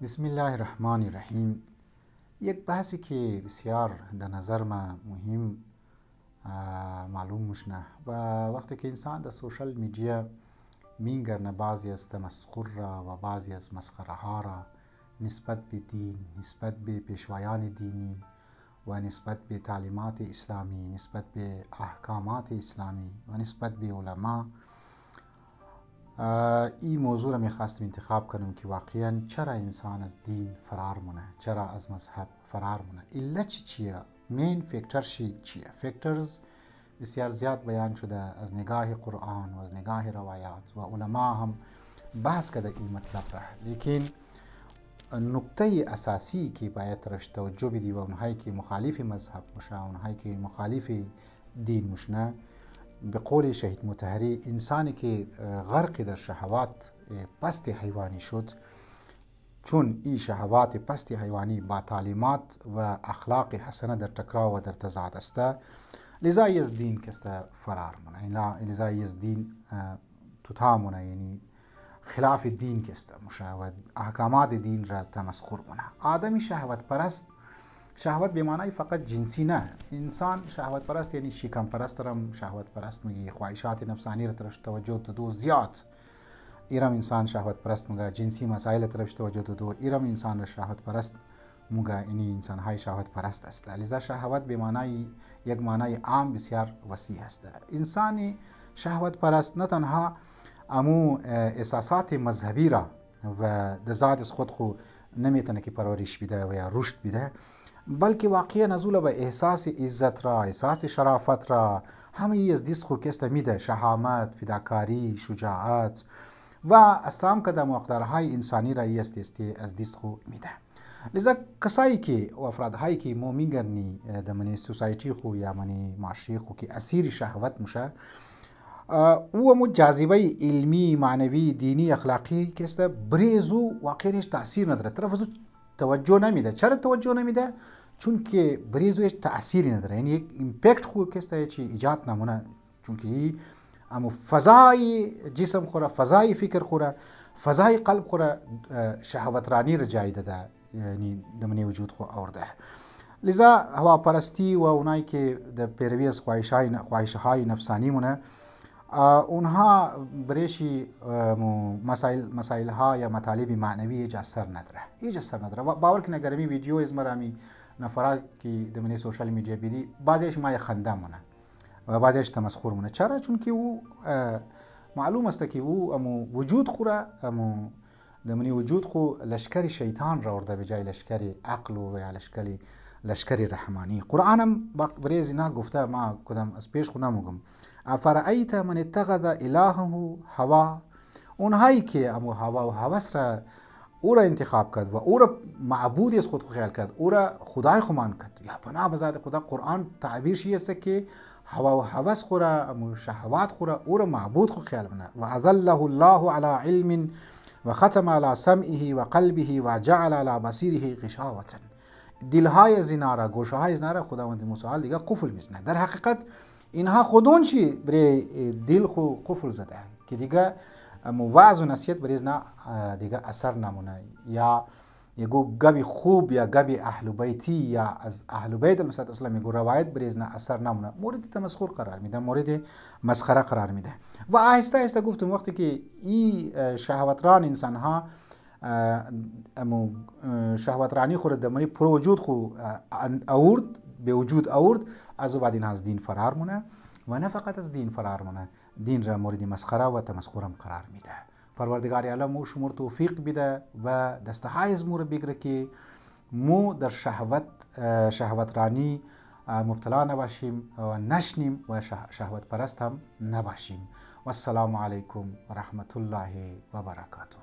بسم الله الرحمن الرحیم. یک بحثی که بسیار در نظر ما مهم معلوم میشنه و وقتی که انسان در سوشل میدیا مینگرنه بعضی از تمسخر را و بعضی از مسخره ها را نسبت به دین، نسبت به پیشوایان دینی و نسبت به تعلیمات اسلامی، نسبت به احکامات اسلامی و نسبت به علما، این موضوع را میخواستم انتخاب کنم که واقعا چرا انسان از دین فرار مونه، چرا از مذهب فرار مونه، علت چیه، مین فکتر چیه. فکترز بسیار زیاد بیان شده از نگاه قرآن و از نگاه روایات و علما هم بحث کرده این مطلب را، لیکن نکته اساسی که باید طرفش توجه بدی و اونهایی که مخالف مذهب مشه، اونهایی که مخالف دین مشنه، به قول شهید مطهری، انسانی که غرق در شهوات پست حیوانی شد، چون این شهوات پست حیوانی با تعلیمات و اخلاق حسنه در تکرار و در تضاد است، لذا از دین کسته فرار مونه، لذا از دین توتا مونه، یعنی خلاف دین کسته مشه و احکامات دین را تمسخر مونه. آدمی شهوت پرست، شهوت به معنای فقط جنسی نه، انسان شهوت پرست یعنی شکم پرست رم شهوت پرست میگی، خواهشات نفسانی را طرفش توجه دو زیاد، ایرم انسان شهوت پرست میگه، جنسی مسائل طرفش توجه دو ایرم انسان را شهوت پرست میگه، اینی انسان های شهوت پرست است. لذا شهوت به معنای یک معنای عام بسیار وسیع است. انسانی شهوت پرست نه تنها امو احساسات مذهبی را و ذات خود خو نمیتونه که پرورش بده و یا رشد بده، بلکه واقعا نزول به احساس عزت را، احساس شرافت را همه از دست خو کسته میده، شهامت، فداکاری، شجاعت و اسلام که در مقدارهای انسانی را است از دست خو میده. لذا کسایی که و افرادهایی که مو میگرنی در منی سوسایتی خو یا منی معاشره خو که اسیر شهوت میشه، او مو جاذبه علمی، معنوی، دینی، اخلاقی که است بریزو واقعا هیچ تاثیر نداره، طرف از توجه نمیده. چرا توجه نمیده؟ چون که بریزو هیچ تأثیری نداره، یعنی یک امپکت خو که است چی ایجاد نمونه، چون که اما فضای جسم خوره، فضای فکر خوره، فضای قلب خوره شهوت رانی را جای داده، یعنی دمنی وجود خو آورده. لذا هواپرستی و اونایی که در پیروی از خواهش‌های نفسانی مونه، اونها بریشی مسائل ها یا مطالب معنوی هیچ اثر نداره. باور کنه گرمی ویدیو از مرامی نفرا که در منی سوشال میدیا بیدی، بعضیش ما خنده مونه و بعضیش تمسخر مونه. چرا؟ چون که او معلوم است که او امو وجود خوره، امو در منی وجود خو لشکر شیطان را ورده به جای لشکر عقل و یا لشکر رحمانی. قرآن هم بریز اینا گفته، ما کدام از پیش خو نموگم، افرأیت من اتخذ الهه هوا، اونهایی که امو هوا و هوس را او را انتخاب کرد و او را معبود از خود خیال کرد، او را خدای خمان کرد، یا پناه بذات خدا. قرآن تعبیرش است که هوا و هوس خورا، امو شهوات خورا، او را معبود خو خیال منه. و اذله الله علی علم و ختم علی سمعه و قلبه و جعل علی بصیره غشاوة، دلهای زنا را، گوشهای زنا را خداوند متعال دیگه قفل میزنه. در حقیقت اینها خودون چی برای دل خو قفل زده که دیگه وعظ و نصیحت بریز نه دیگه اثر نمونه، یا یگو گبی خوب یا گبی اهل بیتی یا از اهل بیت المسیح اسلام میگو روایت بریز نه اثر نمونه، مورد تمسخر قرار میده، مورد مسخره قرار میده. و آهسته آهسته گفتم وقتی که این شهوتران انسان ها شهوترانی خورد دمانی پر وجود خو اورد به وجود آورد، از او بعد این از دین فرار مونه و نه فقط از دین فرار مونه، دین را مورد مسخره و تمسخرم قرار میده. پروردگار عالم مو شمور توفیق بده و دسته های از مو را بگیره که مو در شهوت رانی مبتلا نباشیم و نشنیم و شهوت پرست هم نباشیم. و السلام علیکم و رحمت الله و برکاته.